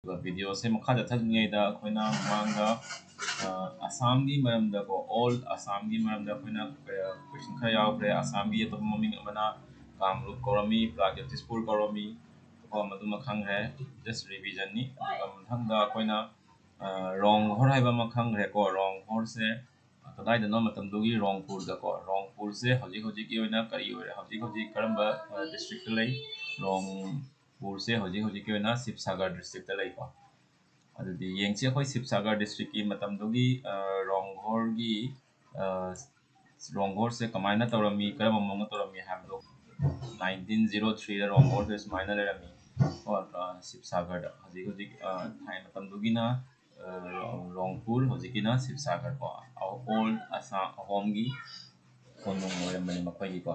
Video से मखा चथलिङꯩꯗ ꯑꯩꯈꯣꯏꯅ ꯃꯃꯥꯡꯗ ꯑꯁꯥꯝꯒꯤ ꯃꯔꯝꯗꯀꯣ ꯑꯣꯜ ꯑꯁꯥꯝꯒꯤ ꯃꯔꯝꯗ ꯑꯩꯈꯣꯏꯅ ꯀ꯭ꯋꯦꯁꯟ ꯈꯔ ꯌꯥꯎꯈ꯭ꯔꯦ ꯑꯁꯥꯝꯒꯤ ꯑꯇꯣꯞꯄ ꯃꯃꯤꯡ ꯑꯃꯅ ꯀꯥꯝꯔꯨꯞ ꯀꯧꯔꯝꯃꯤ ꯄ꯭ꯔꯥꯒ꯭ꯌꯥꯇꯤꯁꯄꯨꯔ ꯀꯧꯔꯝꯃꯤ ꯀꯣ ꯃꯗꯨꯃ ꯈꯪꯈ꯭ꯔꯦ ꯖꯁ ꯔꯤꯚꯤꯖꯟꯅꯤ ꯑꯗꯨꯒ ꯃꯊꯪꯗ ꯑꯩꯈꯣꯏꯅ ꯔꯣꯡꯘꯣꯔ ꯍꯥꯏꯕ ꯑꯃ ꯈꯪꯈ꯭ꯔꯦꯀꯣ ꯔꯣꯡꯘꯣꯔꯁꯦ ꯀꯗꯥꯏꯗꯅꯣ ꯃꯇꯝꯗꯨꯒꯤ ꯔꯣꯡꯄꯨꯔꯗꯀꯣ ꯔꯣꯡꯄꯨꯔꯁꯦ ꯍꯧꯖꯤꯛꯀꯤ ꯑꯣꯏꯅ ꯀꯔꯤ ꯑꯣꯏꯔꯦ ꯍꯧꯖꯤꯛ ꯀꯔꯝꯕ ꯗꯤꯁꯇ꯭ꯔꯤꯛꯇ ꯂꯩ ꯔꯣꯡꯄꯨꯔꯁꯦ ꯍꯧꯖꯤꯛꯀꯤ ꯑꯣꯏꯅ ꯁꯤꯕꯁꯥꯒꯔ ꯗꯤꯁꯇ꯭ꯔꯤꯛꯇ ꯂꯩꯀꯣ ꯑꯗꯨꯗꯤ ꯌꯦꯡꯁꯤ ꯑꯩꯈꯣꯏ ꯁꯤꯕꯁꯥꯒꯔ ꯗꯤꯁꯇ꯭ꯔꯤꯛꯀꯤ ꯃꯇꯝꯗꯨꯒꯤ ꯔꯣꯡꯘꯣꯔꯁꯦ ꯀꯃꯥꯏꯅ ꯇꯧꯔꯝꯃꯤ ꯀꯔꯝꯕ ꯃꯑꯣꯡꯗ ꯇꯧꯔꯝꯃꯤ ꯍꯥꯏꯕꯗꯣ 1903ꯗ ꯔꯣꯡꯘꯣꯔꯁꯦ ꯁꯨꯃꯥꯏꯅ ꯂꯩꯔꯝꯃꯤ ꯁꯤꯕꯁꯥꯒꯔꯗ ꯍꯧꯖꯤꯛ ꯊꯥꯏ ꯃꯇꯝꯗꯨꯒꯤꯅ ꯔꯣꯡꯄꯨꯔ ꯍꯧꯖꯤꯛꯀꯤꯅ ꯁꯤꯕꯁꯥꯒꯔ ꯀꯣ ꯑꯣꯜ ꯑꯁꯥꯝ ꯑꯍꯣꯝꯒꯤ ꯀꯣꯅꯨꯡ ꯑꯣꯏꯔꯝꯕꯅꯤ ꯃꯈꯣꯏꯒꯤꯀꯣ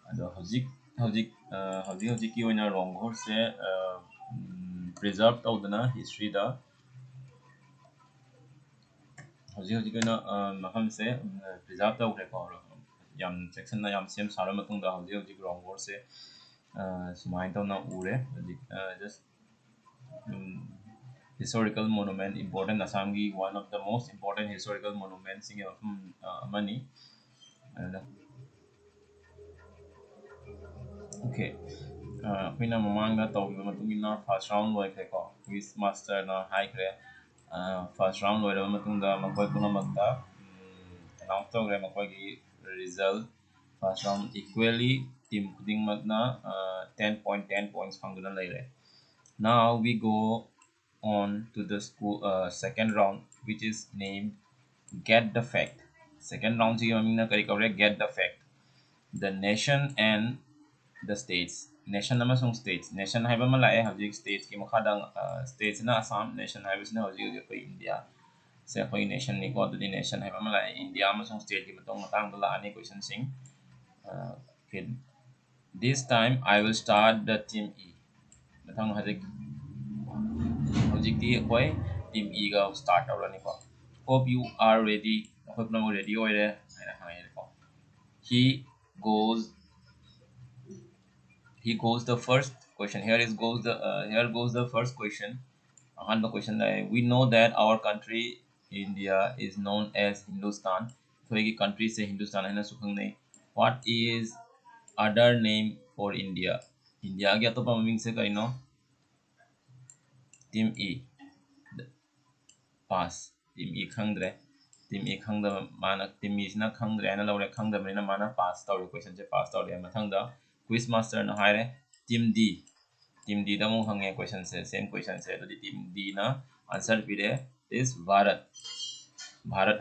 ꯑꯗꯣ ꯍꯧꯖꯤꯛꯀꯤ ꯑꯣꯏꯅ ꯔꯣꯡꯘꯣꯔꯁꯦ ꯄ꯭ꯔꯤꯖꯥꯔꯚ ꯇꯧꯗꯅ ꯍꯤꯁꯇ꯭ꯔꯤꯗ hꯧꯖꯤꯛ ꯑꯣꯏꯅ ꯃꯐꯝꯁꯦ ꯄ꯭ꯔꯤꯖꯥꯔꯚ ꯇꯧꯈ꯭ꯔꯦꯀꯣ ꯌꯥꯝ ꯆꯦꯛꯁꯤꯟꯅ ꯌꯥꯝ ꯁꯦꯝ ꯁꯥꯔꯕ ꯃꯇꯨꯡꯗ ꯍꯧꯖꯤꯛ ꯔꯣꯡꯘꯣꯔꯁꯦ ꯁꯨꯃꯥꯏꯅ ꯇꯧꯅ ꯎꯔꯦ ꯍꯧꯖꯤꯛ just historical monument important Assamgi one of the most important historical monuments in amani okay ꯑꯩꯈꯣꯏꯅ ꯃꯃꯥꯡꯗ ꯇꯧꯈꯤꯕ ꯃꯇꯨꯡꯏꯟꯅ ꯐꯥꯔꯁ ꯔꯥꯎꯟ ꯂꯣꯏꯈ꯭ꯔꯦꯀꯣ ꯀ꯭ꯋꯤꯖ ꯃꯥꯁꯇꯔꯅ ꯍꯥꯏꯈ꯭ꯔꯦ ꯐꯥꯔꯁ ꯔꯥꯎꯟ ꯂꯣꯏꯔꯕ ꯃꯇꯨꯡꯗ ꯃꯈꯣꯏ ꯄꯨꯝꯅꯃꯛꯇ ꯑꯦꯅꯥꯎꯟꯁ ꯇꯧꯈ꯭ꯔꯦ ꯃꯈꯣꯏꯒꯤ result first round equally team ꯈꯨꯗꯤꯡꯃꯛꯅ 10 points ꯐꯪꯗꯨꯅ ꯂꯩꯔꯦ now we go on to the second round which is named get the fact second round sigi mamingna kari kawre get the fact the nation and the states nation amasung states nation haiba ma lae hojik states ki makhada states na assam nation haiba sina hojik ko india se koi nation ni ko the nation haiba ma lae india amasung state ki matang da la ani question sing okay this time I will start the team E mathang hojik ki koi team E ga start aurani ko hope you are ready hope na ready oire haina hangai ko he goes the first question here goes the first question and the question we know that our country India is known as Hindustan so ये country से Hindustan है ना सुखंग नहीं what is other name for India India क्या तो पममिंग से कहीं नो team E pass team E खंगद्रे team E खंगद माना team E ना खंगद्रे ना लौरे खंगद में ना माना pass तौरे question से pass तौरे मथंग दा quiz master ना हायरे team D दा मो हंगे question से same question से तो team D ना answer पीरे is भारत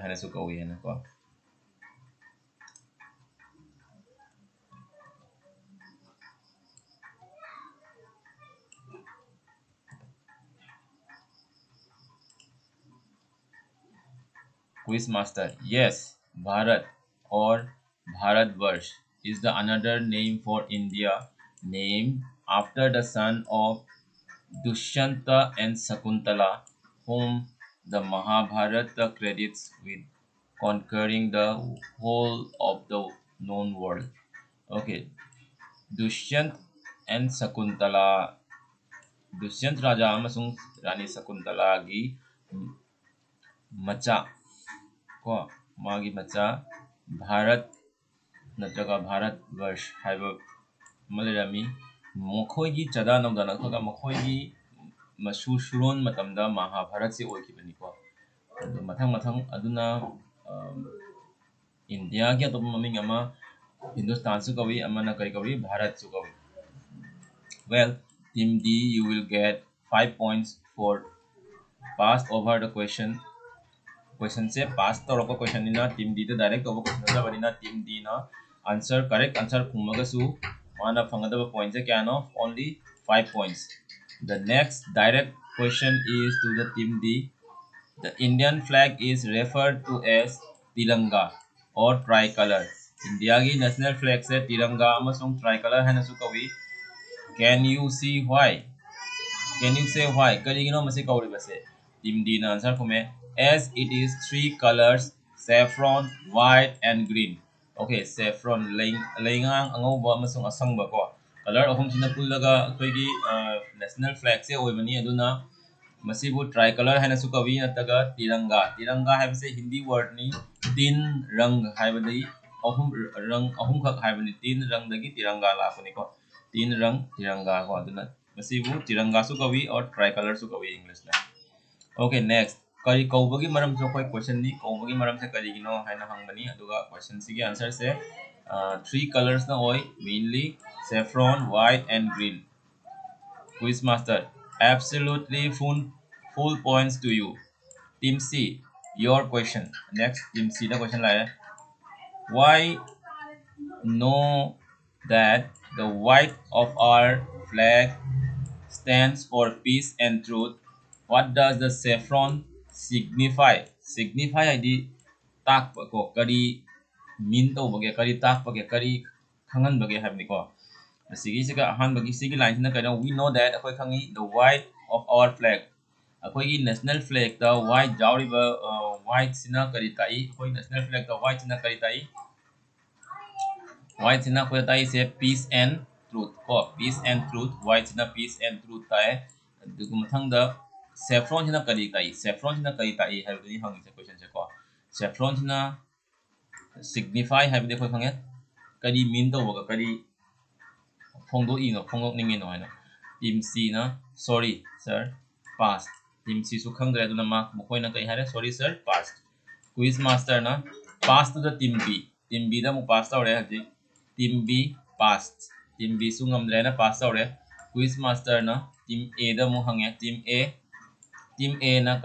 है ना सुका हुई है ना को quiz master yes Bharat or Bharatvarsh is the another name for India named after the son of Dushyanta and Sakuntala whom the Mahabharata credits with conquering the whole of the known world okay Dushyant and Sakuntala Dushyant Raja amasung Rani Sakuntala gi macha को मागी मचा भारत नत्रगा भारत वर्ष हाइबा मलरमी मखोगी चदा नौदना खगा मखोगी मसु सुरोन मतमदा महाभारत से ओइखिबनी को मथंग अदुना India के तो ममिंग अमा हिंदुस्तान सु कवि अमना कई कवि भारत सु कवि well team D you will get 5 points for passed over the question से पास तौरको क्वेश्चन निना टीम डी द डायरेक्ट ओवर क्वेश्चन दा बनिना टीम डी ना आंसर करेक्ट आंसर खुमगसु माना फंगदब पॉइंट से क्या नो only 5 points the next direct question is to the team D the Indian flag is referred to as Tiranga or tricolor India की नेशनल फ्लैग से तिरंगा अमसुंग ट्राइकलर है नसु कवि can you say why करिगिनो मसे कवरि बसे टीम डी ना answer खुमे as it is 3 colors saffron white and green okay saffron laingang angauba amasung asangba ko color ahum sina pullaga akoigi national flag se oibani aduna मसीबु tricolour है नसु कवि नतगा तिरंगा तिरंगा है से हिंदी वर्ड नि तीन रंग है बदई अहुम रंग अहुम खक है बनि तीन रंग दगी तिरंगा लापनि को तीन रंग तिरंगा को अदुना मसीबु तिरंगा सु कवि और ट्राइकलर सु कवि इंग्लिश ना ओके नेक्स्ट करी कौबगी मरम जो कोई क्वेश्चन नि कौबगी मरम से करी गिनो है ना हंगबनी अदुगा क्वेश्चन सी के आंसर से थ्री कलर्स ना होय mainly saffron white and green Quizmaster, absolutely full points to you. Team C, your question. Next, Team C the question like why know that the white of our flag stands for peace and truth? What does the saffron signify? Signify ID tak ko kari mean to bage kari tak bage kari khangan bage habni ko. Sige sige ahan bagi sige line na kaya we know that akoy khangi the white of our flag akoy national flag the white jawri ba white sina kari tai akoy national flag the white sina kari tai white sina ko tai se peace and truth ko peace and truth white sina peace and truth tai dugu mathang da saffron sina kari tai have the hang se question se ko saffron sina signify have the ko khange kari mean to ba kari Phong ino phong ning ino ano team C na sorry sir passed team C su khang dre na mark mo na kai hare sorry sir passed quiz master na pass to the team B da mo pass ta ore haji team B passed team B su ngam dre na pass ta ore quiz master na team A da mo hangya team A na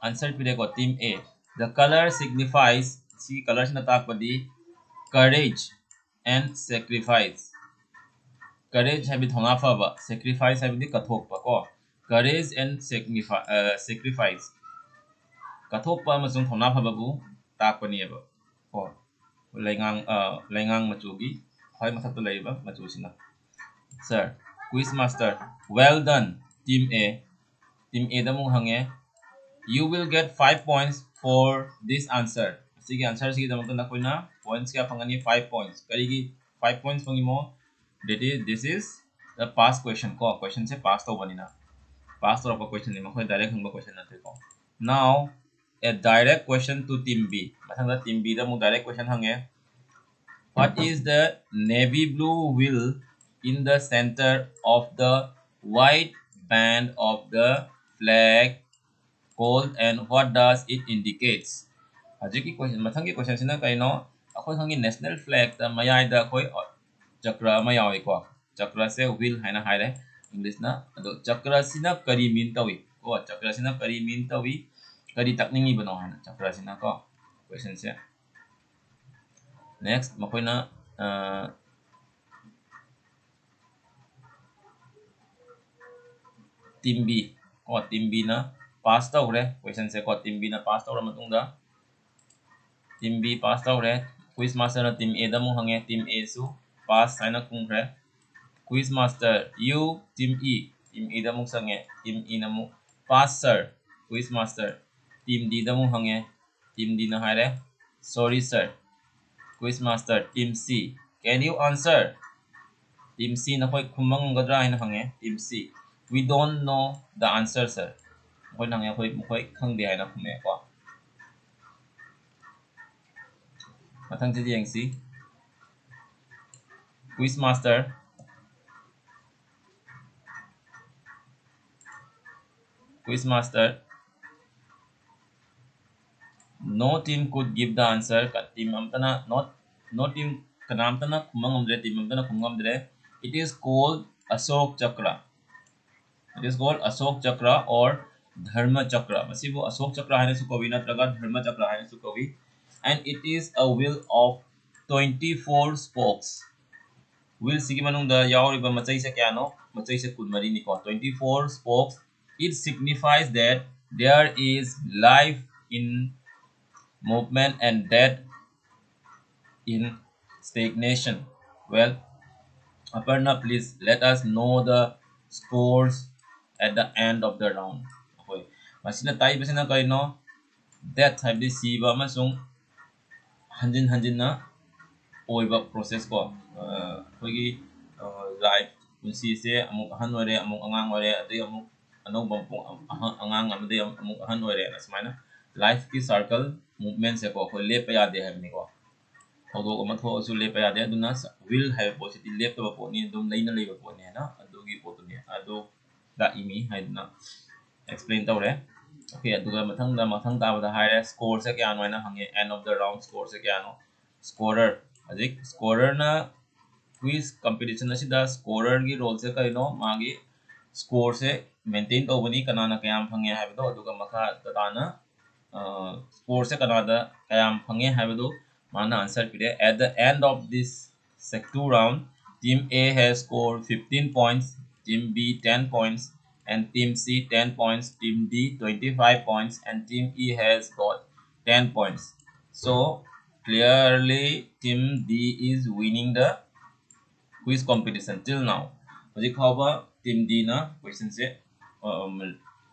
answer pide ko team A the color signifies si colors na ta padi courage and sacrifice courage है भी थोड़ा फाबा sacrifice है भी कथोक पा को courage and sacrifice कथोक पा मसुं थोड़ा फाबा बु ताक पनी है बा को लेंगांग मचुगी हाय मथक तो लेबा मचुसिना sir quiz master well done team A दमु हंगे you will get 5 points for this answer सिगी आंसर सिगी दमु तो ना कोई ना points क्या फंगनी 5 points करेगी 5 points फंगी मो this is the past question ko question se pass to bani na pass to pa question ni ma khoi direct hang question na te ko now a direct question to team B mathang da team B da mu direct question hange what is the navy blue wheel in the center of the white band of the flag called and what does it indicates haji ki question mathang ki question sina kai no akhoi hangi national flag da mayai da khoi चक्र अमा यावे को चक्र से wheel है ना हाय रे English ना अदो चक्र सिना करी मीन तवी को चक्र सिना करी मीन तवी करी तकनिंगी बनो है ना चक्र सिना को क्वेश्चन से नेक्स्ट मकोइना टीम बी ना पास तौरे क्वेश्चन से को टीम बी ना पास तौर मतुंगा टीम बी पास तौरे क्विज मास्टर ना टीम ए दमु हंगे टीम ए सु पास है ना कुंग्रे quiz master you team E da muk sange team E na mu pass sir quiz master team D da mu hange team D na hare sorry sir quiz master team C can you answer team C na koi khumang gadra haina hange team C we don't know the answer sir koi nang ya koi khang de haina khume ko mathang ji yang C quiz master no team could give the answer ka team amtana not no team kanamtana khumangam team amtana khumangam dre it is called ashok chakra or dharma chakra masibu ashok chakra haine su kavi natraga dharma chakra haine su kavi and it is a wheel of 24 spokes wheel sigi manung da yauriba machai se kya no machai se kunmari ni ko 24 spokes it signifies that there is life in movement and death in stagnation. Well, Aparna, please let us know the scores at the end of the round. Okay. Masina tayo basina kayo no death habi siba masung hanjin na oiba process ko. Kogi life punsi se amuk ahan wale amuk angang wale adi amuk अनौब अगांग अमदे अमुक अहन ओइरे ना समाइना life की circle movement से को लेप यादे है को थोदोक अमा थोसु लेप यादे दुना विल है पोसिटी लेप तो पोनी दुम लेना लेबा पोनी है ना अदुगी पोतुनी अदो दा इमी है ना एक्सप्लेन तौरे ओके अदुगा मथंग ताबदा हाइरे स्कोर से क्या नोइना हंगे end of the round score से क्या नो स्कोरर अजिक स्कोरर ना क्विज कंपटीशन असिदा स्कोरर की रोल से कइनो मागी स्कोर से मेंटेन तौबनी कनाना कयाम फंगे हाइबदो अदुगा मखा तताना स्कोर से कनादा कयाम फंगे हाइबदो माना आंसर पिरे at the end of this sec 2 round team A has scored 15 points, team B 10 points, and team C 10 points, team D 25 points, and team E has got 10 points. So clearly team D is winning the quiz competition till now. Hoji khawba team D na question se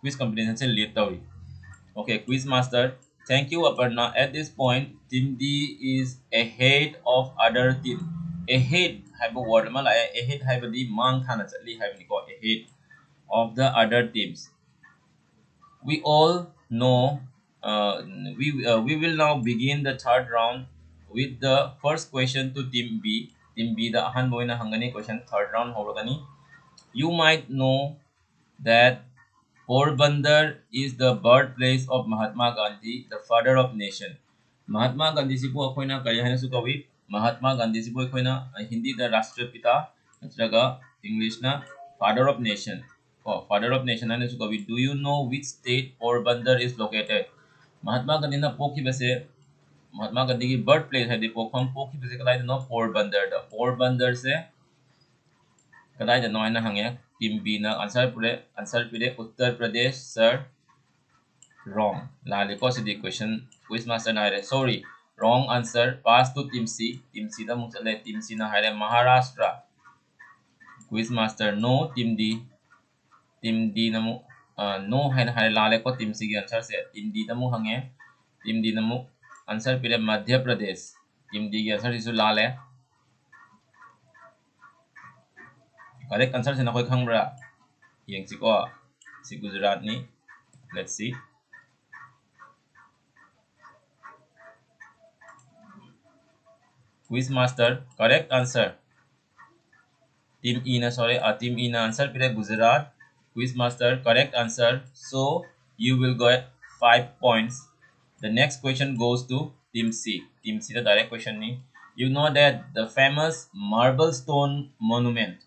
quiz competition se lead tawi. Okay, quiz master. Thank you, Aparna. At this point, Team D is ahead of other team. Ahead have a word mal ahead have the mang thana chatli have ni ko ahead of the other teams. We all know. We will now begin the third round with the first question to Team B. Team B the ahan boina hangani question third round horogani. You might know that Porbandar is the birthplace of Mahatma Gandhi, the father of nation. Mahatma Gandhi sibu akoina kaya hena su kawi Mahatma Gandhi sibu akoina Hindi da Rashtrapita natraga English na father of nation. Oh, father of nation hena su kawi. Do you know which state Porbandar is located? Mahatma Gandhi na poki base Mahatma Gandhi की birth place है पोखम पोखी बसे कदाई no Porbandar the Porbandar से कदाई the no है हंगे team B ना answer पुरे Uttar Pradesh sir wrong. Laliko si the question quiz master na hai. Sorry, wrong answer. Pass to team C. Team C da mung chale team C na hai Maharashtra. Quiz master no team D. Team D na mu no hai na hai laleko team C ki answer se team D da mu hange. Team D na mu answer pire Madhya Pradesh. Team D ki answer isu lal hai. Correct answer se na koi khang bra. Yang si ko si Gujarat ni. Let's see. Quiz master correct answer. Team E na sorry, Team E na answer pire Gujarat. Quiz master correct answer. So you will get 5 points. The next question goes to Team C. Team C the direct question ni. You know that the famous marble stone monument,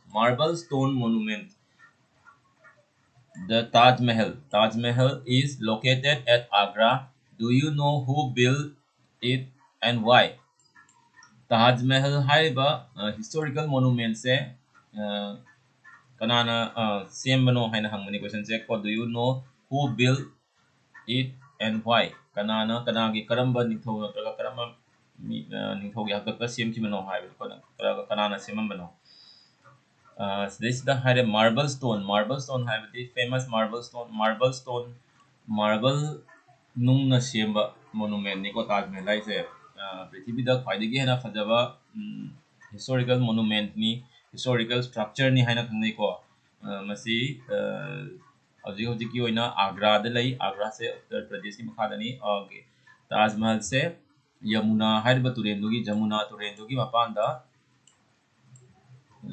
the Taj Mahal is located at Agra. Do you know who built it and why? Taj Mahal हाइबा historical monument से कनाना सेमबनो हाइना हंगमनी question से को do you know who build it and why कनाना कनागी करंबा निथौ नत्रगा करंबा निथौ या हकक सेमखिबनो हाइबो को कनाना सेमबनो this the हाइरे मार्बल स्टोन हाइबदी फेमस मार्बल स्टोन मार्बल नुंगना सेमबा मोनुमेंट निको ताजमहल हाइसे पृथ्वीदा ख्वाइदगी हेना फजबा हिस्टोरिकल मोनुमेंट नि हिस्टोरिकल स्ट्रक्चर नि हाइना खंगनै को मसी हौजी हौजी की ओइना आगरा द लई आगरा से उत्तर प्रदेश की मखादनी ओके ताजमहल से यमुना हाइबा तुरेंदुगी जमुना तुरेंदुगी मपानदा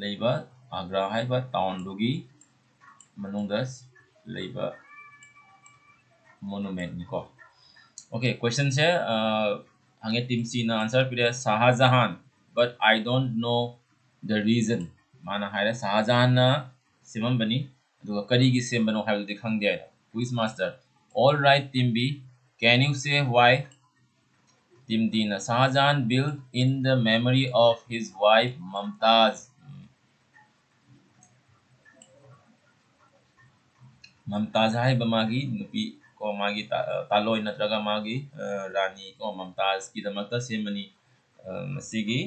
लेबा आगरा हाइबा टाउन दुगी मनुंगदस लेबा मोनुमेंट नि को ओके क्वेश्चन से हंगे टीम सी ना आंसर पिरे Shah Jahan but I don't know the reason माना हाइरे शाहजहां ना सिमम बनी दुगा करी की सेम बनो हाइल दिखंग दे quiz master all right team B can you say why team D na Shahjahan built in the memory of his wife Mumtaz hai bamagi nupi ko magi taloi natraga magi rani ko Mumtaz ki damakta semani masigi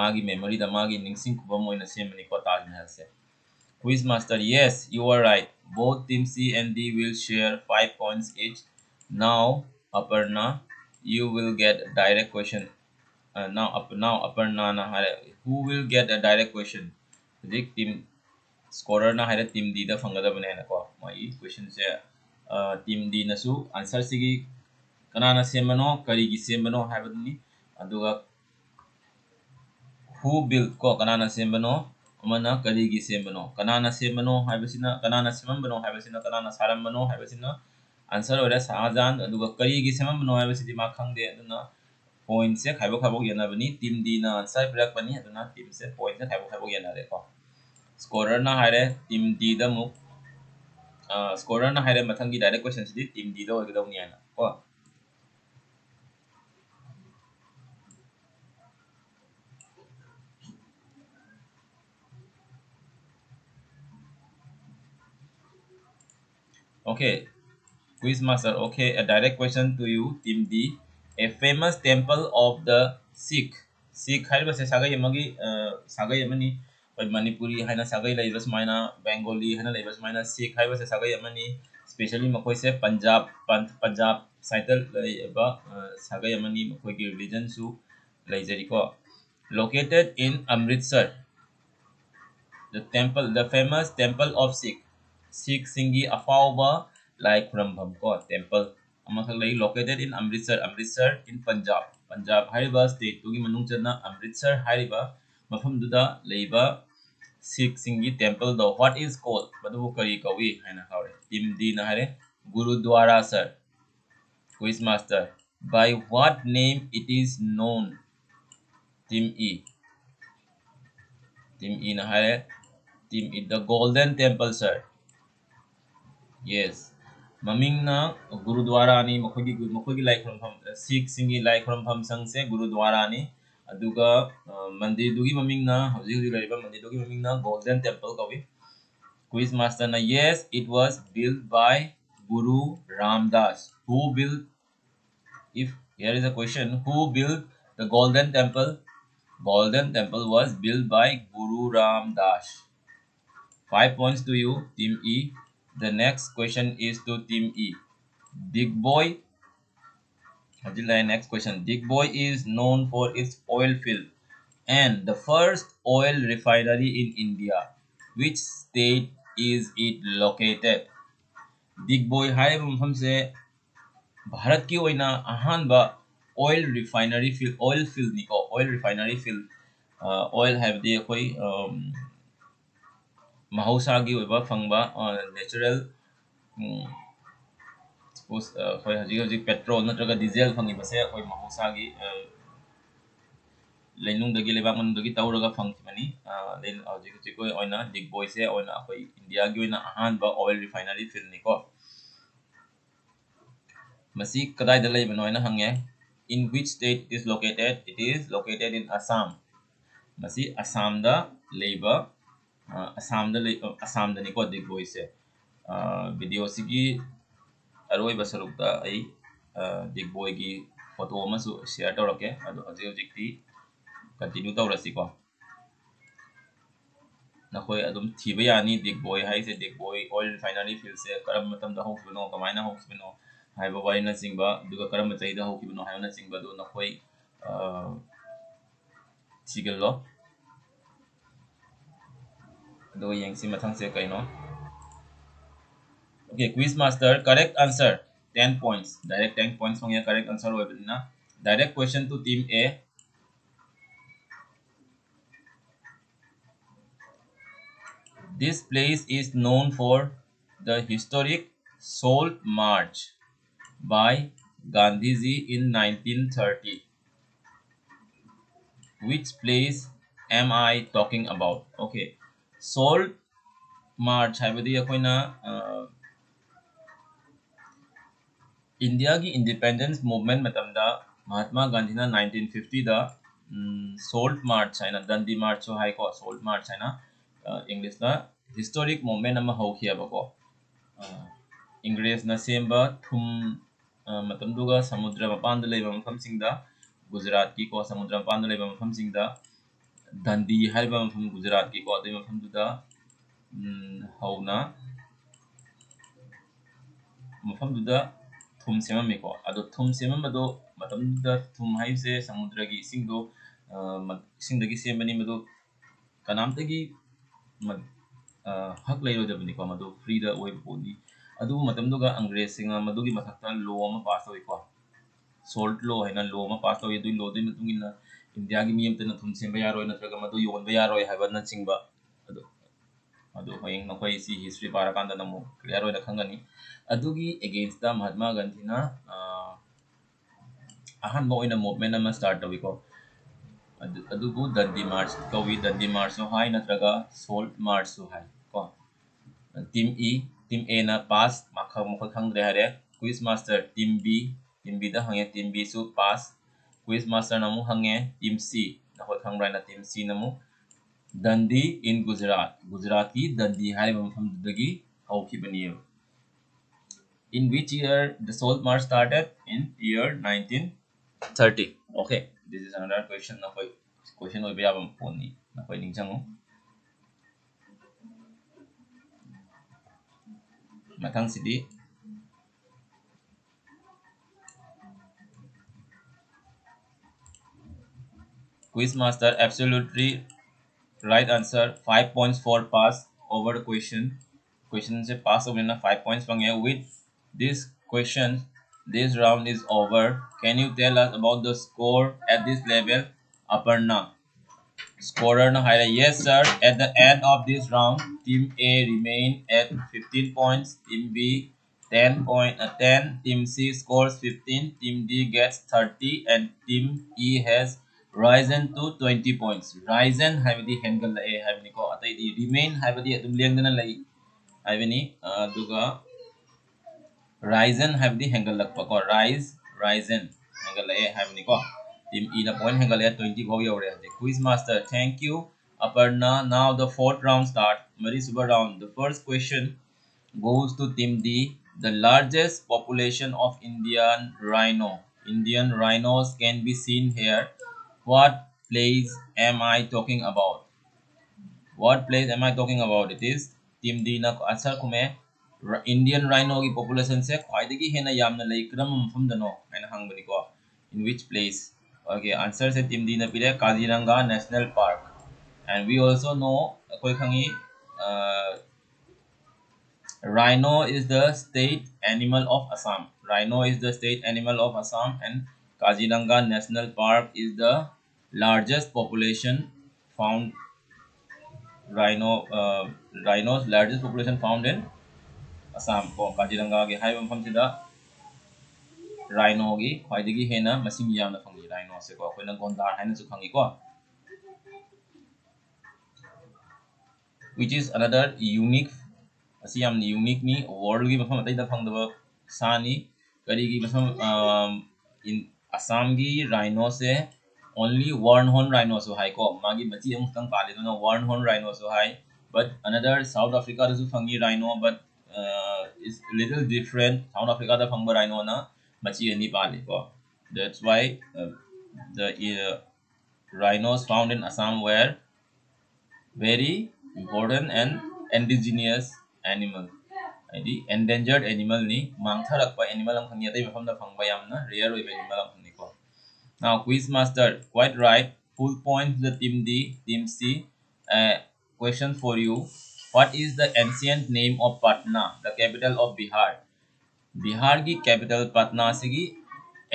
magi memory da magi ningsing kuba moina semani ko Taj Mahal se quiz master yes you are right both team C and D will share 5 points each now Aparna you will get a direct question now Aparna na who will get a direct question Zik team scorer ना हाइरे team D दा फंगदबने है को my question से team D नसु answer सिगी कनाना सेमनो करीगी सेमनो हाइबदनी अदुगा who built ko kanana sembano amana karigi sembano kanana sembano haibasina kanana semambano haibasina kanana sarambano haibasina answer ora sajan aduga karigi semambano haibasidi ma khangde aduna point se khaibo khaibo yana bani team d na answer pirak bani aduna team se point se khaibo khaibo yana re ko scorer na haire team d da mu scorer na haire mathangi direct question sidi team d da ogidawni ana ko okay. Quiz master, okay, a direct question to you, Team D. A famous temple of the Sikh. Sikh hai bas sagai yamagi sagai yamani oi Manipuri hai na sagai lai bas maina Bengali hai na lai bas maina Sikh hai bas sagai yamani especially makoi se Punjab cycle lai ba sagai yamani makoi ki religion su lai jari ko located in Amritsar. The famous temple of Sikh Singi Afauba like Rambam ko temple amakak lagi located in Amritsar in Punjab hariba state tugi manung chana Amritsar hariba mafam duda leiba Sikh Singi temple do what is called badu kari kawi haina kawre team D na hare Gurudwara sir quiz master by what name it is known team E na hare team E the Golden Temple sir. Yes. Maming na Gurudwara ni makogi lai khurumpham Sikh singi lai khurumpham sangse Gurudwara ni aduga mandir dugi maming na hauji laiba mandir dugi maming na Golden Temple kawi quiz master na yes it was built by Guru Ramdas who built if here is a question who built the Golden Temple was built by Guru Ramdas 5 points to you, Team E. The next question is to Team E. Big Boy. Next question. Big Boy is known for its oil field and the first oil refinery in India. Which state is it located? Big Boy हाइब मफम से भारत की ओइना अहानबा oil field निको oil refinery field oil हाइबदी कोई mahausaगी ओइबा फंगबा natural अखोई हजिक petrol नत्रगा diesel fungi बसे अखोई mahausaगी लेनुंगदगी लेबाक मनदगी तौरगा फंगबनी लेन हजिक हजिक कोई ओइना दिग बॉय से ओइना अखोई इंडिया गी ओइना अहानबा oil refinery field निको मसी कदाय the लेबनो ओइना हंगे in which state is located it is located in Assam मसी असम दा लेबा असम दा निको दिग बॉय से वीडियो सिगी अरोई बसरुकता आई दिग बॉय की फोटो अमसु शेयर तौरके अदो हजिक हजिकती कंटिन्यू तौरसिको नखोई अदुम थीबा यानी दिग बॉय हाइसे दिग बॉय ऑयल रिफाइनरी फील्ड से करम मतम दा होखबनो कमाइना होखबनो हाइबा वाइना सिंगबा दुगा करम चाहिदा होखबनो हाइना सिंगबा दो नखोई सिगलो दो यंगसी मथंग से कइनो okay quiz master correct answer 10 points direct 10 points from your correct answer होइबना direct question to team A this place is known for the historic Salt March by Gandhiji in 1930 which place am I talking about okay Salt March हाइबदी अखोइना India की independence movement मतमदा महात्मा गांधी ना 1950 दा salt मार्च है ना दंडी मार्च हो high को सोल्ट मार्च है ना इंग्लिश ना हिस्टोरिक मूवमेंट अमा हौखियाबको इंग्रेज ना सेम्बा थुम मतमदुगा समुद्र मपान द लेबा मफमसिंगदा गुजरात की को समुद्र मपान द लेबा मफमसिंगदा दंडी हाइबा मफम गुजरात की को अदे मफमदुदा हौना मफमदुदा थुम सेममेको अदो थुम सेममदो मतमदुदा थुम हाइसे समुद्र की इसिंगदो इसिंगदगी सेमबनी मदो कनामतगी hak ꯂꯩꯔꯣꯏꯗꯕꯅꯤꯀꯣ ꯃꯗꯨ ꯐ꯭ꯔꯤꯗ ꯑꯣꯏꯕ ꯄꯣꯠꯅꯤ ꯑꯗꯨꯕꯨ ꯃꯇꯝꯗꯨꯒ ꯑꯪꯒ꯭ꯔꯦꯖꯁꯤꯡꯅ ꯃꯗꯨꯒꯤ ꯃꯊꯛꯇ ꯂꯣ ꯑꯃ ꯄꯥꯁ ꯇꯧꯏꯀꯣ ꯁꯣꯜꯠ ꯂꯣ ꯍꯥꯏꯅ ꯂꯣ ꯑꯃ ꯄꯥꯁ ꯇꯧꯏ ꯑꯗꯨꯒꯤ ꯂꯣꯗꯨꯒꯤ ꯃꯇꯨꯡ ꯏꯟꯅ ꯏꯟꯗꯤꯌꯥꯒꯤ ꯃꯤ ꯑꯃꯠꯇꯅ ꯊꯨꯝ ꯁꯦꯝꯕ ꯌꯥꯔꯣꯏ ꯅꯠꯇ꯭ꯔꯒ ꯃꯗꯨ ꯌꯣꯟꯕ ꯌꯥꯔꯣꯏ ꯍꯥꯏꯕꯅꯆꯤꯡꯕ ꯑꯗꯨ ꯑꯗꯨ ꯍꯌꯦꯡ ꯅꯈꯣꯏ ꯁꯤ ꯍꯤꯁꯇ꯭ꯔꯤ ꯄꯥꯔꯀꯥꯟꯗ ꯑꯃꯨꯛ ꯀ꯭ꯂꯤꯌꯥꯔ ꯑꯣꯏꯅ ꯈꯪꯒꯅꯤ ꯑꯗꯨꯒꯤ ꯑꯦꯒꯦꯟꯁꯇ ꯃꯍꯥꯠꯃꯥ ꯒꯥꯟꯙꯤꯅ ꯑꯍꯥꯟꯕ ꯑꯣꯏꯅ ꯃꯨꯚꯃꯦꯟ ꯑꯃ ꯁ꯭ꯇꯥꯔꯠ ꯇꯧꯏꯀꯣ ꯑꯗꯨꯕꯨ ꯗꯟꯗꯤ ꯃꯥꯔꯆ ꯀꯧꯏ ꯗꯟꯗꯤ ꯃꯥꯔꯆꯁꯨ ꯍꯥꯏ ꯅꯠꯇ꯭ꯔꯒ ꯁꯣꯜꯠ ꯃꯥꯔꯆꯁꯨ ꯍꯥꯏ ꯀꯣ ꯇꯤꯝ ꯑꯦꯅ ꯄꯥꯁ ꯃꯈꯣꯏ ꯈꯪꯗ꯭ꯔꯦ ꯍꯥꯏꯔꯦ ꯀ꯭ꯋꯤꯖ ꯃꯥꯁꯇꯔ ꯇꯤꯝ ꯕꯤꯗ ꯍꯪꯉꯦ ꯇꯤꯝ ꯕꯤꯁꯨ ꯄꯥꯁ ꯀ꯭ꯋꯤꯖ ꯃꯥꯁꯇꯔꯅ ꯑꯃꯨꯛ ꯍꯪꯉꯦ ꯇꯤꯝ ꯁꯤ ꯅꯈꯣꯏ ꯈꯪꯕ꯭ꯔꯥ ꯍꯥꯏꯅ ꯇꯤꯝ ꯁꯤꯅ ꯑꯃꯨꯛ ꯗꯟꯗꯤ ꯏꯟ ꯒꯨꯖꯔꯥꯠꯀꯤ ꯗꯟꯗꯤ ꯍꯥꯏꯔꯤꯕ ꯃꯐꯝꯗꯨꯗꯒꯤ ꯍꯧꯈꯤꯕꯅꯦꯕ in which year the salt march started in year 1930 okay this is another question नखोई question ओइबा याबम पोनी नखोई निंगचंगो मथंग सिदि quiz master absolutely right answer 5 points for pass over the question से pass over ना 5 points पंगे with this question this round is over can you tell us about the score at this level Aparna scorer na higher yes sir at the end of this round team A remain at 15 points team B 10 team C scores 15 team D gets 30 and team E has risen to 20 points risen habidi hengal la e habini ko atai di remain habidi adum lengdana lai habini aduga risen habidi hengal lakpa ko risen hengal la e habini ko team E na point hengal ya 20 go yore ade quiz master thank you Aparna now the fourth round start mari super round the first question goes to team D the largest population of Indian rhinos can be seen here what place am I talking about what place am I talking about it is team D na answer kume Indian rhino की population से ख्वाइदगी है ना यामना लई क्रम मफम दनो है ना हंगबनी को in which place okay answer से team D ना पिले Kaziranga national park and we also know कोई खंगी rhino is the state animal of Assam rhino is the state animal of Assam and Kaziranga National Park is the largest population found rhinos largest population found in Assam ko Kaziranga gi hai mafam sida rhino gi khwaidagi hena masing yamna phangi rhino se ko akoina gondar haina su phangi ko which is another unique asi yam unique ni world gi mafam atai da phangdaba sani kari gi mafam in Assam gi rhino se only one horn rhino so hai ko magi bachi amustang pale no one horn rhino so hai but another South Africa su phangi rhino but is little different South Africa da phangba rhino na bachi ani pale ko that's why the rhinos found in Assam were very important and indigenous animal ꯍꯥꯏꯗꯤ endangered animal ni mangtharakpa animal am khani atai mafam da phangba yamna rare oi animal am khani ko now quiz master quite right full point to the team D team C question for you what is the ancient name of Patna the capital of Bihar की capital Patna sigi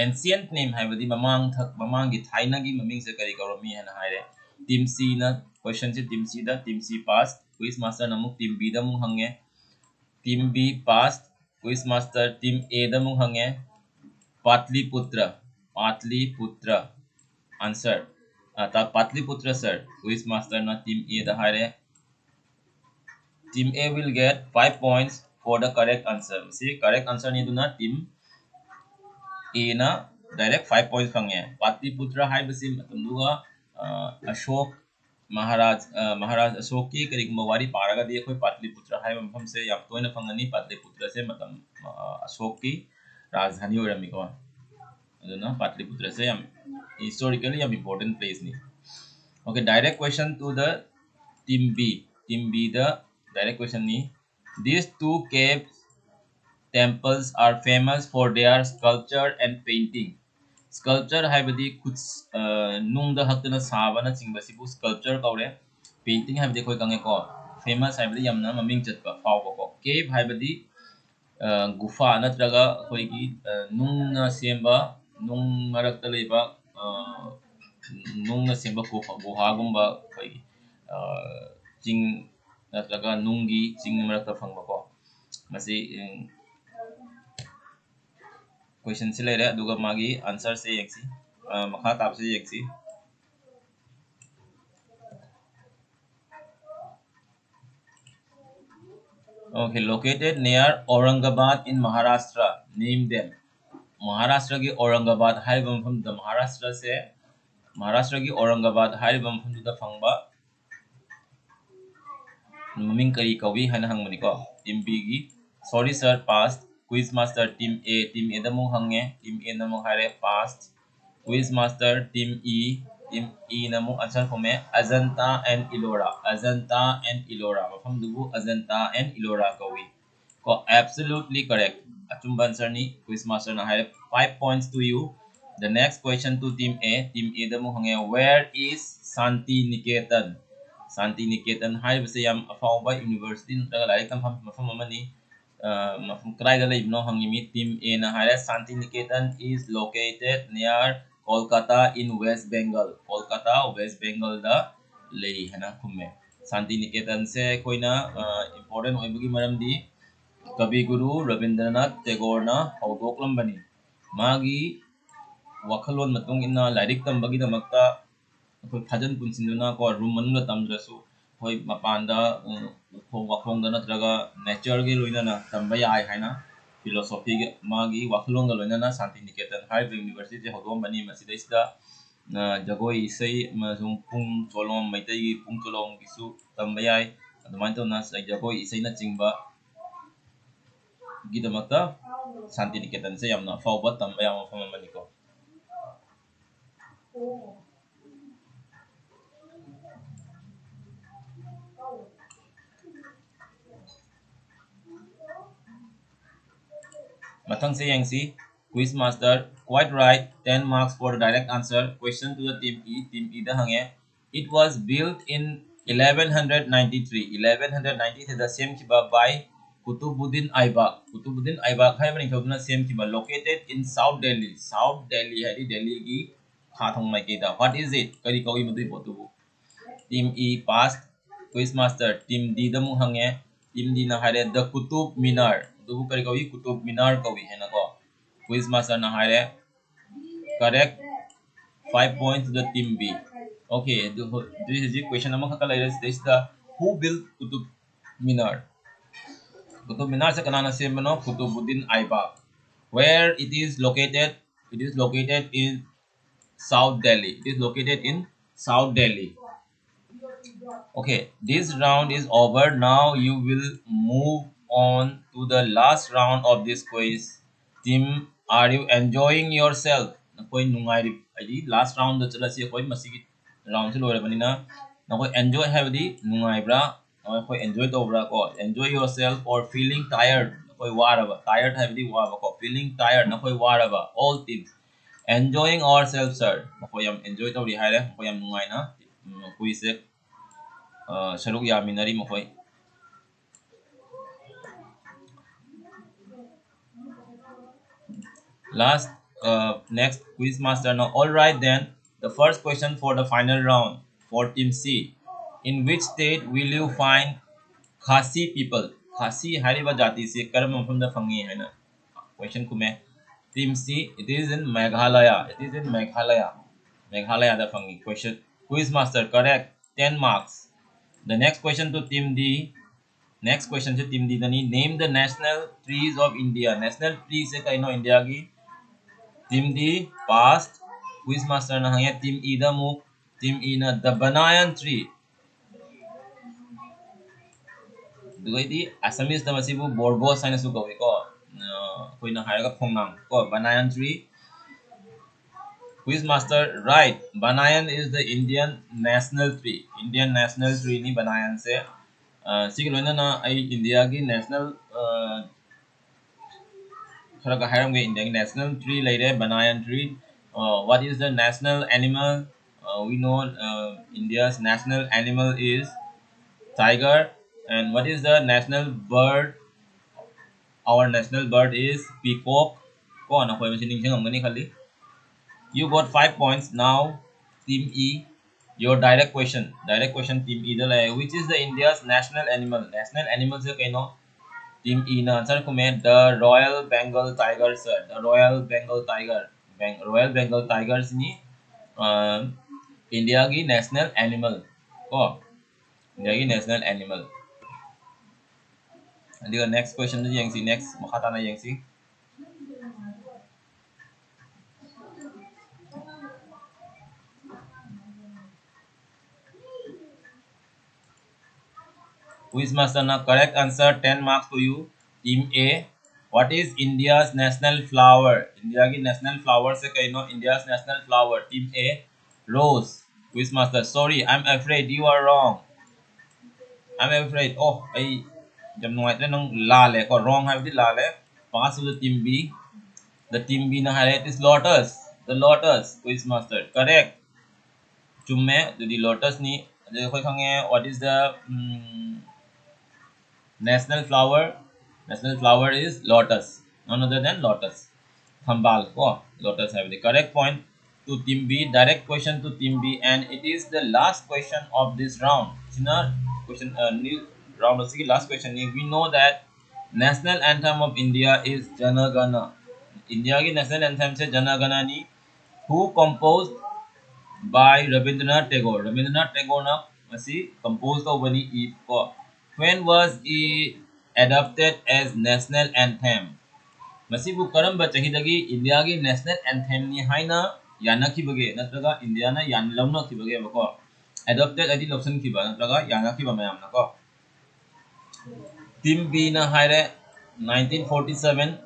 ancient name haibadi mamang gi thaina gi maming se kari kawrami hana haire team C na question se team C passed quiz master namuk team B da mung hange team B passed quiz master team A da mung hange Patliputra answer Patliputra sir quiz master na team A da haire team A will get 5 points for the correct answer see correct answer ni duna team A na direct 5 points fangye Patliputra haibasi matamduga Ashok महाराज अशोक की करीगुम्बा वारी पारागा दि अखोय पाटलिपुत्र हाइबा मफम से याम तोयना फंगनी पाटलिपुत्र से मतम अशोक की राजधानी ओरमिको अदुना पाटलिपुत्र से याम historically याम important place नि okay direct question to the team B the direct question ni these two cave temples are famous for their sculpture and painting sculpture हाइबदी कुछ नुंग द हक्तना साबना चिंगबसिबु sculpture कौरे painting हाइबदी खोय कंगे को famous है बड़ी यमना ममिंग चत का फाव को cave है बड़ी गुफा नत्रगा कोई की नुंग न सेम्बा नुंग मरक तलेबा नुंग न सेम्बा गुहा गुम्बा कोई चिंग नत्रगा नुंगी चिंग मरक तफंग को मसी क्वेश्चन से ले रहे दुगा मागी आंसर से एक सी मखा ताप से एक सी okay located near Aurangabad in Maharashtra name them Maharashtra की औरंगाबाद हाइबा मफम द महाराष्ट्र की औरंगाबाद हाइबा मफम द फंगबा ममिंग करी कवि हन हंगमनी को टीम बी की sorry sir passed quiz master team A दमु हंगे टीम ए नमु हारे passed quiz master team E नमु आंसर फॉर्म में अजंता एंड इलोरा मफम दुबु अजंता एंड इलोरा कवि को एब्सोल्युटली करेक्ट अचुंबा आंसर नि क्विज मास्टर ना हारे 5 points to you. The next question to team A दमु हंगे where is Santi Niketan Santi Niketan हाइबसे याम अफाउबा यूनिवर्सिटी नत्रगा लाइक तम मफम अमनी मफम क्राइदा लेबनो हंगिमी टीम A ना हारे Santi Niketan is located near Kolkata in West Bengal Kolkata West Bengal दा लेई है ना खुमे Santi Niketan से कोई ना important होइबगी मरमदी कवि गुरु रविंद्रनाथ टैगोर ना हौदोकलंबनी मागी वखलोन मतुंग इना लाइरिक तंबगी दमक्ता अखोय फाजन पुनसिनना को रूम मनुंग तमद्रसु होय मपानदा वखोंग नत्रगा नेचर गे लोइना तंबा याय हाइना फिलोसॉफी गे मागी वखलोंग लोइना शांति निकेतन हाइब यूनिवर्सिटी हौदोम बनी मसिदैसदा जगोई इसै मजुम पुंग चोलोम मैतै पुंग चोलोम गिसु तंबा याय अदुमान तो ना जगोई इसै ना चिंगबा गिदमक्ता शांति निकेतन से यमना फावबा तंबा याम फम मनिको Mathang se yangsi quiz master quite right 10 marks for the direct answer question to the team E da hange it was built in 1193 the same kiba by Kutubuddin Aibak hai bani thobna same kiba located in South Delhi hai Delhi ki khathong mai ke da what is it kari kawi mudui potubu team E passed quiz master team D da mu hange team D na hare the Kutub Minar दुबु करी कवि कुतुब मीनार कवि है ना को quiz master ना हारे correct 5 points to the team B okay this is the question number खका लाइरे this the who built Qutub Minar से कनाना से बनो Qutubuddin Aibak where it is located in South Delhi okay this round is over now you will move on to the last round of this quiz team are you enjoying yourself nakoi nungai adi last round da chala si koi masigi round se lora bani na nakoi enjoy have di nungai bra nakoi enjoy to bra ko enjoy yourself or feeling tired nakoi waraba tired have di waba ko feeling tired nakoi waraba all teams enjoying ourselves sir nakoi yam enjoy to ri haire nakoi yam nungai na quiz se saruk yaminari makoi last next quiz master now all right then the first question for the final round for team C in which state will you find Khasi people Khasi hariba jati se karam mafam da fangi hai na question ku mein team C it is in Meghalaya da fangi question quiz master correct 10 marks the next question to team D next question to team D dani name the national trees of India national trees se kaino India ki team D passed quiz master na hangya team E da mu team E na the banyan tree dugoi di Assamese da masibu borbos haina su kawi ko koi na haraga phongnam ko banyan tree quiz master right banyan is the Indian national tree ni banyan se sigi loina na ai India ki national खरगा हायरंगे India की national tree laire banyan tree what is the national animal we know India's national animal is tiger And what is the national bird? Our national bird is peacock. Ko na ko machine ning ngam ni khali. You got 5 points now. Team E. Your direct question. Direct question team E dala hai. Which is the India's national animal? National animal se kaino. Team E na answer ko मैं the Royal Bengal Tiger sir. The Royal Bengal Tiger. Royal Bengal Tigers ni India की national animal को India की national animal adiga next question na yang si next makata na yang si quiz master na correct answer 10 marks to you team A what is india's national flower india की national flower से कही no india's national flower team A rose quiz master sorry I'm afraid you are wrong I'm afraid oh ai jam nuai nong la le ko wrong hai di la le pass to the team B the team B na hai it is lotus the lotus quiz master correct chumme the lotus ni khoi khange what is the national flower. National flower is lotus. None other than lotus. Thambal. Oh, lotus have the correct point to team B. Direct question to team B, and it is the last question of this round. China question new round of the last question. We know that national anthem of India is Jana Gana. India की national anthem से Jana Gana ni who composed by Rabindranath Tagore. Rabindranath Tagore na masi composed the bani it ko. When was it adopted as national anthem? Masibu karamba chahidagi India ki national anthem ni haina yanakibage natraga India na yanlamnakibage bako. Adopted adi option kiba natraga yanakiba mayam nako. Team B na haire 1947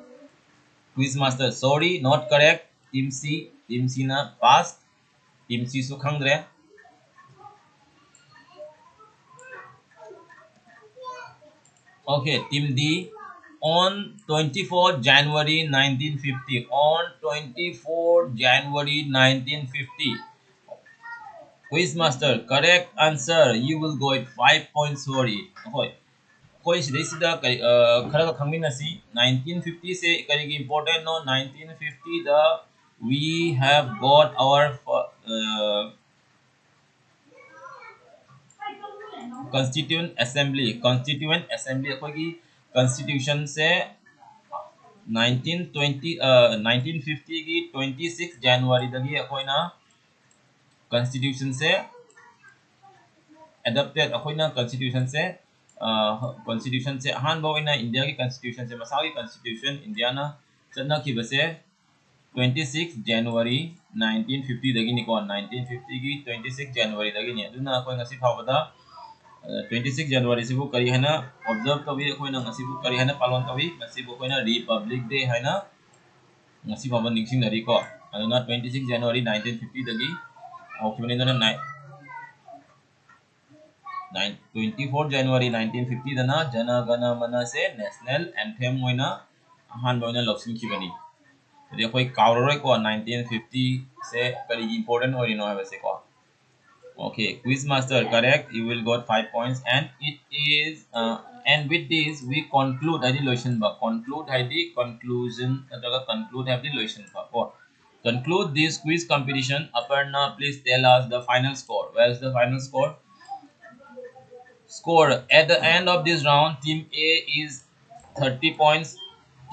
quiz master sorry not correct team C na past team C su khangdre okay team D on 24 January 1950 on 24 January 1950 quiz master correct answer you will go at 5 points sorry okay koi sidai sida khara ka khangminasi 1950 se kari ki important no 1950 the we have got our constituent assembly अखोई की constitution से 1950 की 26 जनवरी दगी अखोई ना constitution से adopted अखोई ना constitution से हान बाव ना इंडिया की constitution से मसावी constitution इंडिया ना चन्ना की बसे 26 जनवरी 1950 दगी निको 1950 की 26 जनवरी दगी ने दुना अखोई ngasi फावदा 26 जनवरी से करी है ना ऑब्जर्व तभी अखोइना ngasi करी है ना पालन तभी ngasi अखोइना रिपब्लिक डे है ना ngasi फाबा निंगसिंग नरी को अदुना 26 जनवरी 1950 दगी औखिबनि ना 24 जनवरी 1950 दना जन गण मन से नेशनल एंथम होइना हान बोइना लक्ष्मी खिबनि रे कोई कावरय को 1950 से करी इंपोर्टेंट होरि न है से को okay quiz master correct you will got 5 points and it is and with this we conclude the lesson ba conclude the conclusion ataga conclude have the lesson ba oh, conclude this quiz competition Aparna please tell us the final score where is the final score at the end of this round team A is 30 points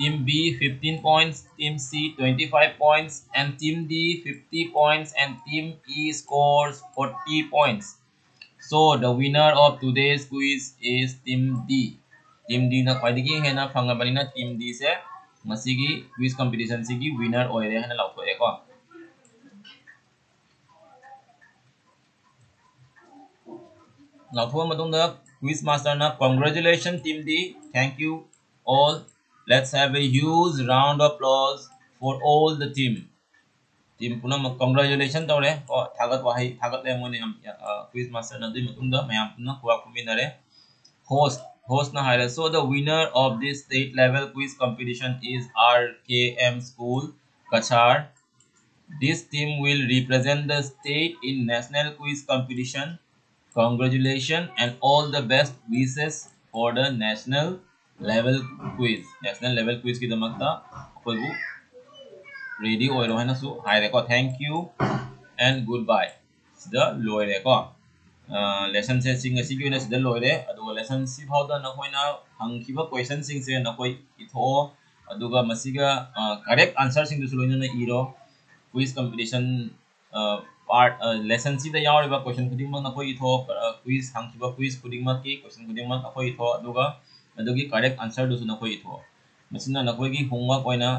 team B 15 points team C 25 points and team D 50 points and team E scores 40 points so the winner of today's quiz is team D team D na khwaidagi hena phangabani na team D se masigi quiz competition sigi winner oire hena lauthoe ko lauthoa matungda quiz master na congratulations team D thank you all let's have a huge round of applause for all the team पुनः congratulations तौरे और थागत वाही थागत ले मोने हम quiz master नदी मतुंदा ma'am पुनः कुआ कुमिनरे host na hire so the winner of this state level quiz competition is RKM school Kachar this team will represent the state in national quiz competition congratulations and all the best wishes for the national level quiz. National level quiz की दमकता कोई वो ready ओइरो है ना सो हाय रेको thank you and goodbye सिदा लोइरे को lesson से सिंग असी की ना सिदा लोइरे अदुगा lesson सी फाउदा नकोइना हंगखिबा question सिंग से नकोइ इथो अदुगा मसिगा correct answer सिंग दुसु लोइना ना इरो quiz competition part lesson सी दा यावरिबा question खुदिंग मा नकोइ इथो quiz हंगखिबा quiz खुदिंग मा की question खुदिंग मा नकोइ इथो अदुगा अदुगी correct answer दुसु नकोइ इथो मसिना नकोइ की homework ओइना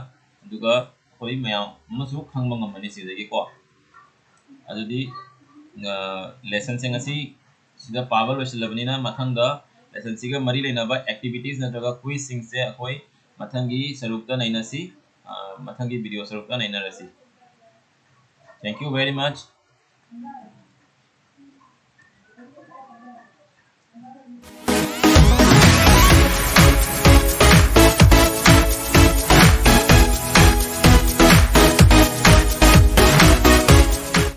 अदुगा कोई मयाम मसु खंगबा ngमनि सिदगी को अदुदी लेसन सिंग असी सिदा पावर लोसिलबनिना मथंगदा लेसन सिगा मरी लेनाबा एक्टिविटीज नत्रगा क्विज सिंग से अखोई मथंगी सरुक्ता नैनसी मथंगी वीडियो सरुक्ता नैनरसी थैंक यू वेरी मच